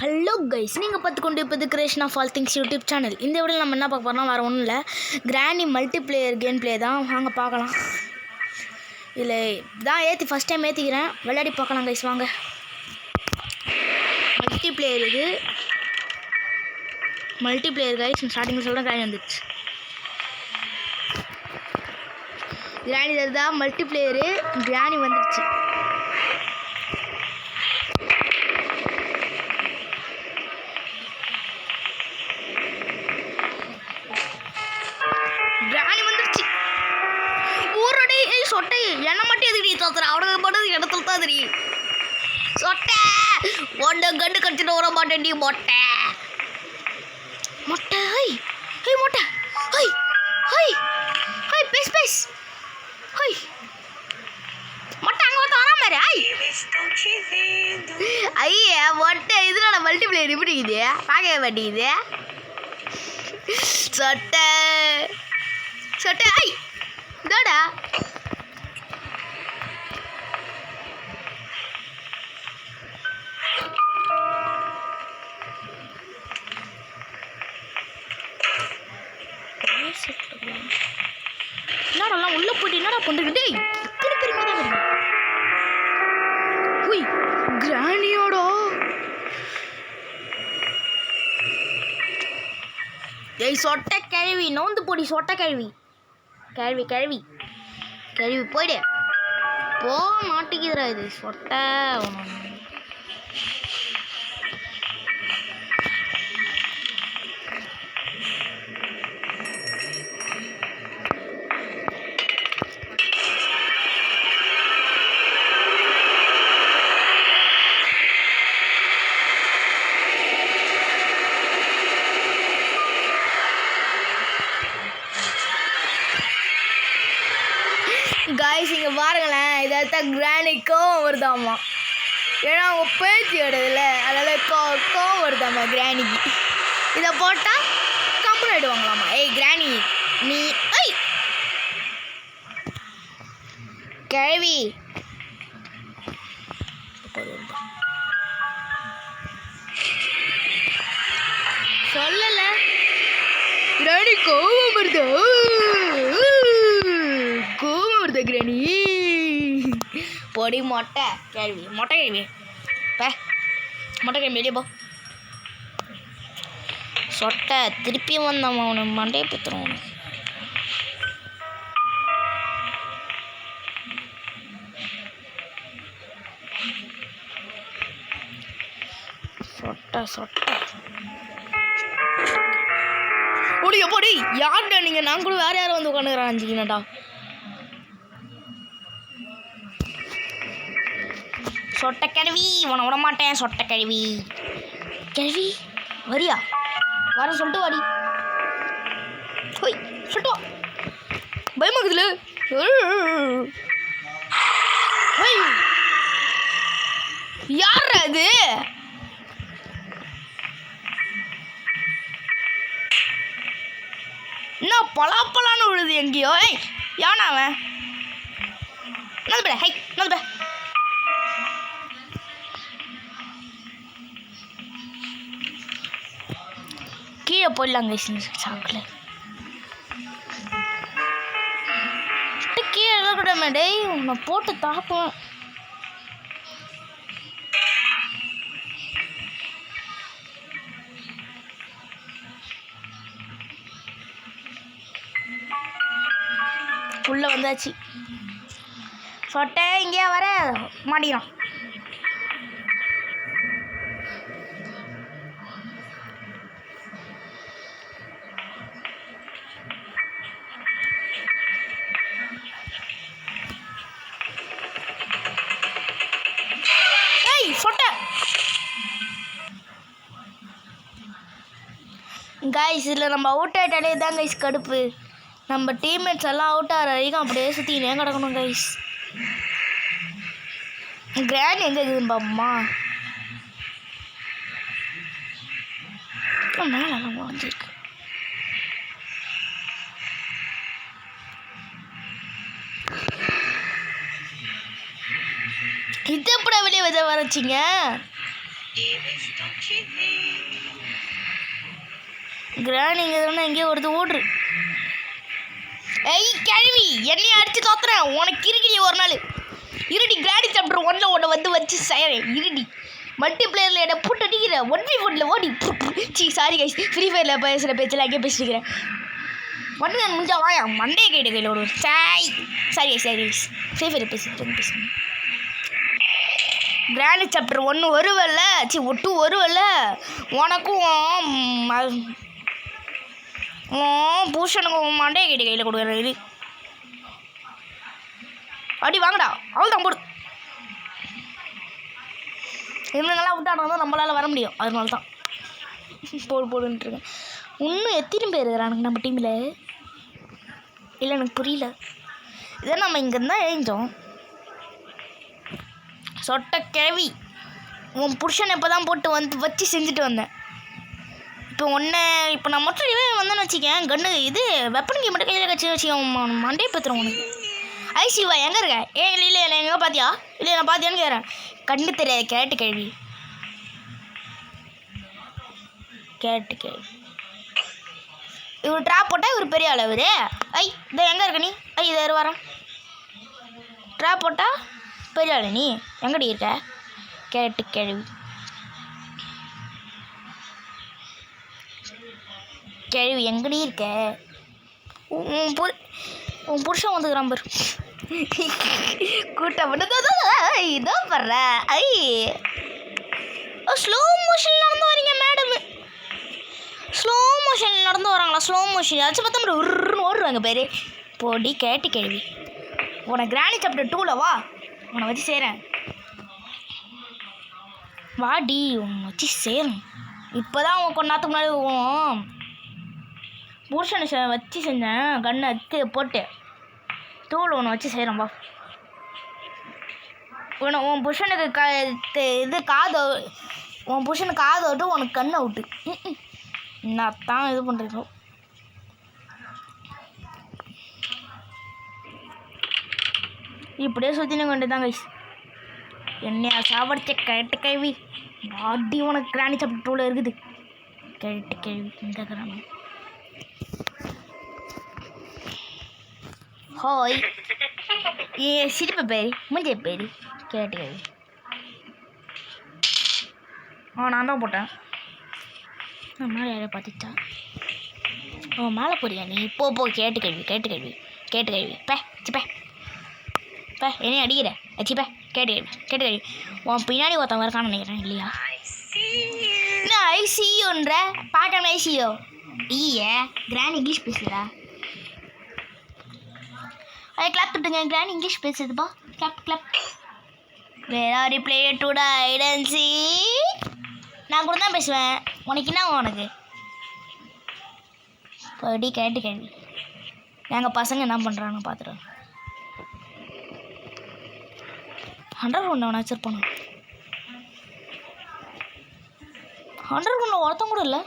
Hello guys, நீங்கள் பார்த்துக்கொண்டு இப்போது creation of all things YouTube channel. இந்த வீடியோவில் நம்ம என்ன பார்க்க போகிறோம்னா வேறு ஒன்றும் இல்லை, கிராணி மல்டிப்ளேயர் கேம் பிளே தான். வாங்க பார்க்கலாம். இல்லை தான் ஃபஸ்ட் டைம் ஏற்றிக்கிறேன், விளையாடி பார்க்கலாம் கைஸ். வாங்க, மல்டிப்ளேயர் இது மல்டிப்ளேயர் கைஸ். ஸ்டார்டிங்கில் சொல்கிறேன், கிராணி வந்துடுச்சு. கிராணி தான் மல்டிப்ளேயரு, கிராணி வந்துடுச்சு. சொட்டை என்ன மட்டும் எதுக்கு தோத்துற? அவனுக்கு மட்டும் இடத்துல தான் தெரியும். சொட்டை ஒன்றை கண்டு கடிச்சிட்டு வர மாட்டேன் நீ. மொட்டை மொட்டை ஹை ஹை மொட்டை ஹை ஹை ஹை பேஸ் பேஸ் ஹை மொட்டை அங்கே ஒருத்த வரா மாதிரி. ஐ ஐயா மொட்டை இதனோட மல்டிப்ளேயர் எப்படி இருக்குது? பார்க்கவே மாட்டேங்குது. சொட்டை சொட்டை ஐ இதோடா என்னடா உள்ள போயிட்டு என்னடா பண்றீங்க? இத்தனை பேர் இங்கே தான் வருது. ஹுய் கிராணியோட ஏய் சொட்டை கிழவி நோந்து போடி. சொட்டை கிழவி கிழவி கிழவி கிழவி போயிடு. போ மாட்டிக்குதுரா இது சொட்டை. காய்ஸ் இங்கே பாருங்களேன், இதான் கிராணிக்கும் வருதாமா. ஏன்னா அவங்க பேச்சு கிடையாதுல்ல, அதனால் கோவம் வருதாம்மா கிராணிக்கு. இதை போட்டால் கம்பெனி ஆகிடுவாங்களாம்மா. ஏய் கிராணி நீ ஐய் கிழவி சொல்லலை. கிராணி கோவம் வருதா? கிராணி பொடி மொட்டை கேள்வி மொட்டை கேள்வி மொட்டை கேள்வி வெளியே போ. சொட்டை திருப்பியும் வந்தம்மா, அவனை மண்டையை பித்துறோம். சொட்டை சொட்டை ஓடி போடி. யார்டா நீங்கள்? நான் கூட வேறு யாரும் வந்து உட்காந்துக்கிறான் அஞ்சுக்கினடா. சொட்டை கிழவி உன விட மாட்டேன். சொட்டை கிழவி கிழவி வரியா? வர சொல்லிட்டு வாடி. ஹோய் சொல்லிட்டு வா. பயமாக்குதுல. யார் அது? என்ன பலாப்பலான்னு விழுது எங்கேயோ? ஏய் யானா அவன்? நல்ல ஹை நல்ல கீழே போடலாங்க. சாக்கில் கீழே கூட மேடே உன்னை போட்டு தாப்பேன். உள்ள வந்தாச்சு. சொட்டை இங்கே வர மாட்டிக்கிறான். கைஸ் இதில் நம்ம அவுட் ஆகிட்டாலே தான் கைஸ் கடுப்பு. நம்ம டீம்மேட்ஸ் எல்லாம் அவுட் ஆகிற வரைக்கும் அப்படியே சுற்றினே கிடக்கணும் கைஸ். கிராண்ட் எங்கே இருக்குதுன்னு பாப்போம்மா. மேலே வந்துருக்கு. இது எப்படி வெளியே வரச்சிங்க? கிரானிங்க எங்கேயோ ஒருத்தர் ஓடுரு. ஏய் கேள்வி என்னைய அடிச்சு தோத்துறேன். உனக்கு இருக்கடி ஒரு நாள் இருடி. கிராடி சாப்டர் 1ல உன்னை வந்து வச்சு செய்கிறேன் இருடி. மல்டி பிளேயரில் என்னை போட்டு அடிக்கிற 1v1ல் ஓடி. சாரி கைஸ், ஃப்ரீ ஃபயரில் பேசுகிற பேச்சில் அங்கேயே பேசிக்கிறேன். ஒன்று முடிஞ்சா வாயா மண்டையை கையில் ஓடுவோம். சாரி கைஸ், ஃப்ரீ ஃபயர் பேசுகிறேன். கிராண்டி சாப்டர் 1 வருவல்ல, 2 வருவல்ல. உனக்கும் பூஷனுக்கும் மண்டையை கையில் கொடுக்குறது. அடி வாங்கடா, அவள் தான் போடு. இவங்கெல்லாம் விட்டானா நம்மளால் வர முடியும். அதனால தான் போடுன்ட்டுருக்கேன். இன்னும் எத்தனை பேர் இருக்கிறானுங்க நம்ம டீமில்? இல்லை எனக்கு புரியல. இதை நம்ம இங்கேருந்து தான் எழுந்தோம். சொட்ட கிழவி, உன் புருஷனை இப்போ தான் போட்டு வந்து வச்சு செஞ்சுட்டு வந்தேன். இப்போ நான் மட்டும் இவன் வந்தேன்னு வச்சுக்கேன். கண்ணு இது வெப்பனுக்கு மட்டும் கையில் கட்சி வச்சுக்கேன். மண்டே பத்துறோம் உனக்கு. ஐசிவா எங்கே இருக்க? இல்லை எங்கே பார்த்தியா? இல்லை நான் பார்த்தியான்னு கேட்குறேன். கண்ணு தெரியாது கேட்டு கேள்வி. இவர் ட்ராப் போட்டால் இவர் பெரிய ஆள். இவர் இதை எங்கே இருக்க நீ? இதை வரேன். ட்ராப் போட்டால் பெரிய ஆள். நீ எங்கடி இருக்க? கேட்டு கேள்வி. கேள்வி எங்கடி இருக்க? உன் புருஷன் வந்துக்கிறான் பாரு. கூட்டம் இதோ படுற. ஸ்லோ மோஷன் நடந்து வரீங்க மேடம். ஸ்லோ மோஷன் நடந்து வராங்களா? ஸ்லோ மோஷன் ஆச்சு பார்த்தா உருன்னு ஓடுறாங்க பேர். போடி கேட்டு கேள்வி. உனக்கு கிராணி சாப்டர் 2ல வா, உன்னை வச்சு செய்கிறேன். வாடி, உன்னை வச்சு சேரும். இப்போ தான் உன் கொண்டாத்துக்கு முன்னாடி புருஷனை வச்சு செஞ்சேன். கண்ணை எடுத்து போட்டு தூள் ஒன்று வச்சு செய்கிறேன். வா, உன் புருஷனுக்கு இது காது, உன் புருஷனுக்கு காது விட்டு உனக்கு கண்ணை விட்டு என்னத்தான் இது பண்ணுறீங்களோ. இப்படியே சுற்றின கொண்டு தான் கைஸ். என்னையா சாப்பிடுச்ச கேட்டு கேள்வி. வாடி, உனக்கு கிராணி சாப்பிட்டு 2ல இருக்குது. கேட்டு கேள்வி இந்த கிராமம். ஹாய் சிரிப்பு பேரி முஞ்ச பேரி கேட்டு கேள்வி. நான் தான் போட்டேன். மேலே யாரையா பார்த்துச்சா? மேலே போறியா நீ? போ கேட்டு கேள்வி. பே என்னையும் அடிக்கிற அச்சிப்பே. கேட்டு கேள்வி. உன் பின்னாடி ஒருத்தவங்க இருக்கான்னு நினைக்கிறேன். இல்லையா? என்ன ஐசியோன்ற பாட்டம் ஐசியோ? கிராண்ட் இங்கிலீஷ் பேசுகிறா. அதை கிளாப் விட்டுங்க. கிராண்ட் இங்கிலீஷ் பேசுதுப்பா. கிளாப். வேற ஒரு player to hide and seek. நான் கூட தான் பேசுவேன். உனக்கு என்ன? உனக்கு படி கேட்டு கேள்வி. நாங்கள் பசங்க என்ன பண்ணுறான்னு பார்த்துருவோம். 100 ஒன்று வச்சிருப்பானு. 100 ஒன்று ஒருத்தம் கூட இல்லை.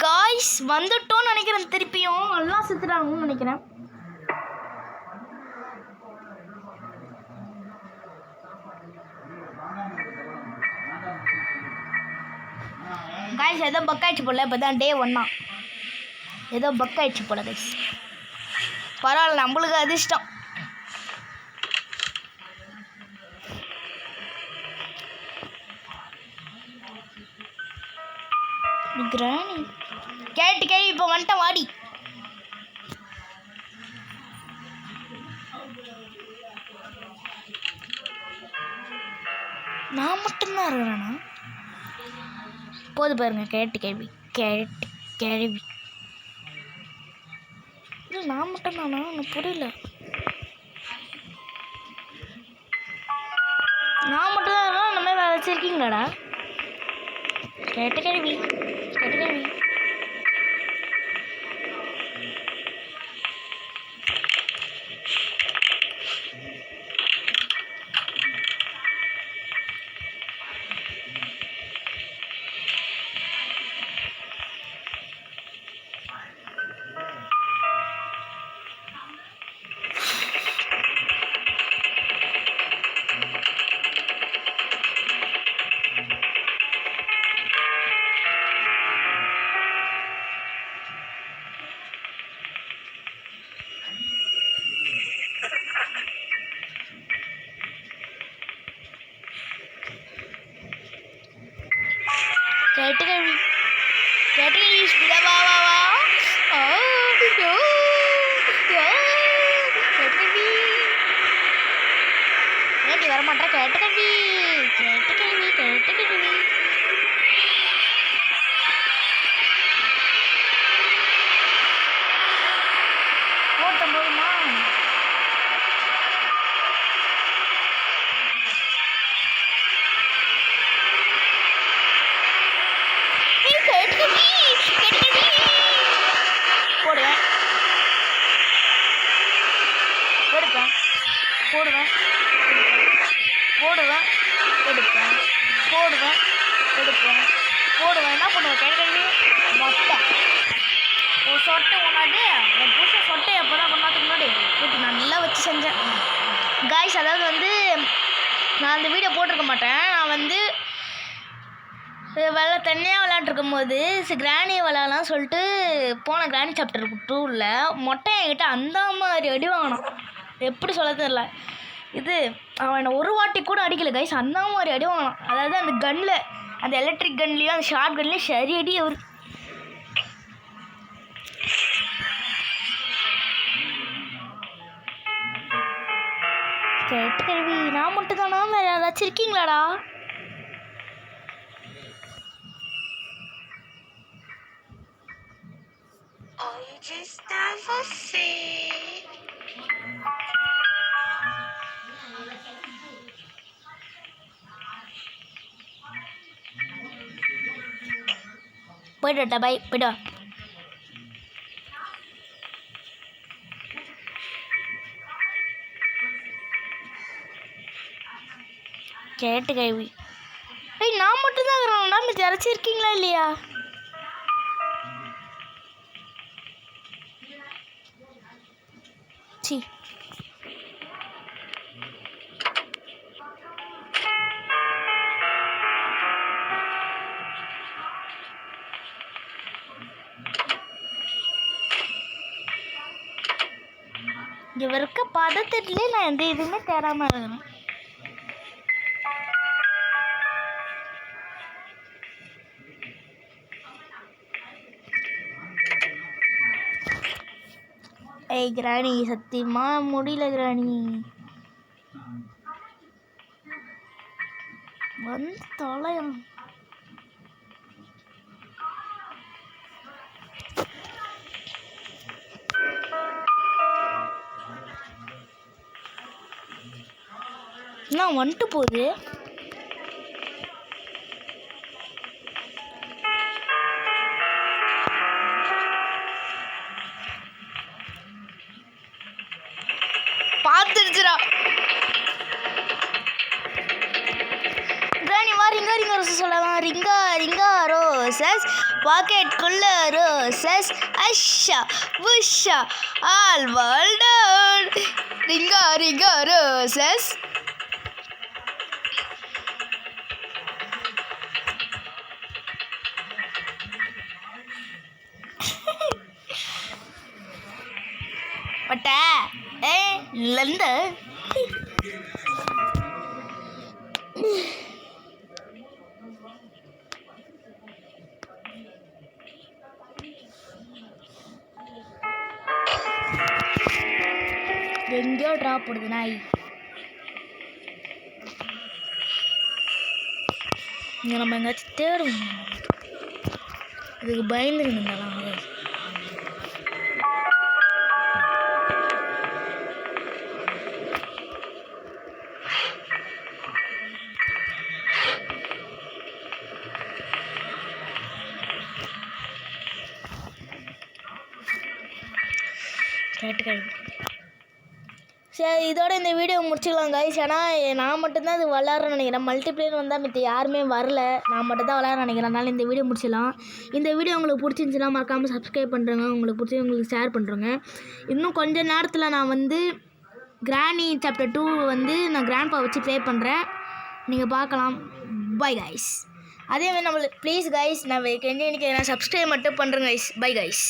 காய்ஸ் வந்துட்டோன்னு நினைக்கிறேன். திருப்பியும் எல்லாம் செத்துட்டாங்கன்னு நினைக்கிறேன். காய்ஸ் ஏதோ பக் ஆயிடுச்சு போல. இப்போ தான் டே 1 ஏதோ பக் ஆயிடுச்சு போல கைஸ். பரவாயில்ல, நம்மளுக்கு அதிர்ஷ்டம். கிராணி கேட்டு கேள்வி. இப்போ வந்துட்டேன் வாடி. நான் மட்டும்தான் இருக்கிறேன்னா? போது பாருங்க. கேட்டு கேள்வி. இல்லை நான் மட்டும்தானா? எனக்கு புரியல. நான் மட்டும்தான் நம்ம வேலை வச்சுருக்கீங்களாடா? கேட்டு கேள்வி. ஸ்பீடா வா வா வா. யோ யோ கேட்டுக்கவி ஏடி வர மாட்டா. கேட்டுக்கவி கேட்டுக்கவி கேட்டுக்கவி ஓட்டம் போதுமா? போடுவேன் எடுப்பேன் போடுவேன் போடுவேன் எடுப்பேன் போடுவேன் எடுப்பேன் போடுவேன். என்ன பண்ணுவேன்? கேட்கவே மொட்டை ஒரு சொட்டை ஒன்றாது. என் புதுசாக சொட்டை எப்போ தான் கொண்டாத்துக்கு முன்னாடி வீட்டு நான் நல்லா வச்சு செஞ்சேன் காய்ஸ். அதாவது வந்து நான் அந்த வீடியோ போட்டிருக்க மாட்டேன். நான் வந்து தனியாக விளையாண்டுருக்கும் போது கிராணி விளையாடலாம் சொல்லிட்டு போன கிராணி சாப்டர் 2ல் மொட்டை என்கிட்ட அந்த மாதிரி அடி வாங்கினான். எப்படி சொல்ல தெரியல. இது அவனை ஒரு வாட்டி கூட அடிக்கலை கைஸ். அந்த மாதிரி அடி வாங்கினான். அதாவது அந்த கன்னில் அந்த எலக்ட்ரிக் கன்லேயும் அந்த ஷார்ட் கன்லேயும் சரி அடி. அவர் கேட்டுக்கருவி நான் மட்டும் தானா? வேறு யாராச்சும் இருக்கீங்களாடா? Just have a seat. போய்ட்டு பை போய்ட்டு. கேட்டு கேள்வி நான் மட்டும்தான் இருக்கிறேன்டா. மிச்சம் யாராச்சும் இருக்கீங்களா இல்லையா? சி இவருக்கு பதத்திலே நான் எந்த இதுவுமே தேடாமல் இருக்கிறேன். ஏய் கிராணி சத்தியமா முடியல கிராணி. வந்து தொலையும். நான் வந்துட்டு போகுது. பார்த்துடுச்சுடா கிராணி வா. ரிங்கா ரிங்கா ரோசஸ் சொல்லலாம். ரிங்கா ரிங்கா ரோசஸ் பாக்கெட்டுக்குள்ள ரோசஸ் அஷா உஷா all world ringa ringa roses. பட்ட லந்த எங்கேயோ ட்ராப் போடுது நாய். இங்கே நம்ம எங்கேயாச்சும் தேடுவோம். இதுக்கு பயந்துட்டு இருந்தாலும் கேட்டுக்கழி. சரி இதோட இந்த வீடியோ முடிச்சுக்கலாம் கைஸ். ஏன்னா நான் மட்டும்தான் இது விளாட்றேன்னு நினைக்கிறேன். மல்டிப்ளேயர் வந்தால் மித்த யாருமே வரல. நான் மட்டும் தான் விளாட்றேன்னு நினைக்கிறேன். அதனால் இந்த வீடியோ முடிச்சிடலாம். இந்த வீடியோ உங்களுக்கு பிடிச்சிருந்துச்சுன்னா மறக்காமல் சப்ஸ்கிரைப் பண்ணுறேங்க. உங்களுக்கு பிடிச்சி உங்களுக்கு ஷேர் பண்ணுறேங்க. இன்னும் கொஞ்சம் நேரத்தில் நான் வந்து கிராணி சாப்டர் 2 வந்து நான் கிராண்ட்பா வச்சு ப்ளே பண்ணுறேன். நீங்கள் பார்க்கலாம். Bye guys. அதே மாதிரி நம்மளுக்கு ப்ளீஸ் கைஸ் நான் இன்னைக்கு நான் சப்ஸ்கிரைப் மட்டும் பண்ணுறேன் கைஸ். Bye guys.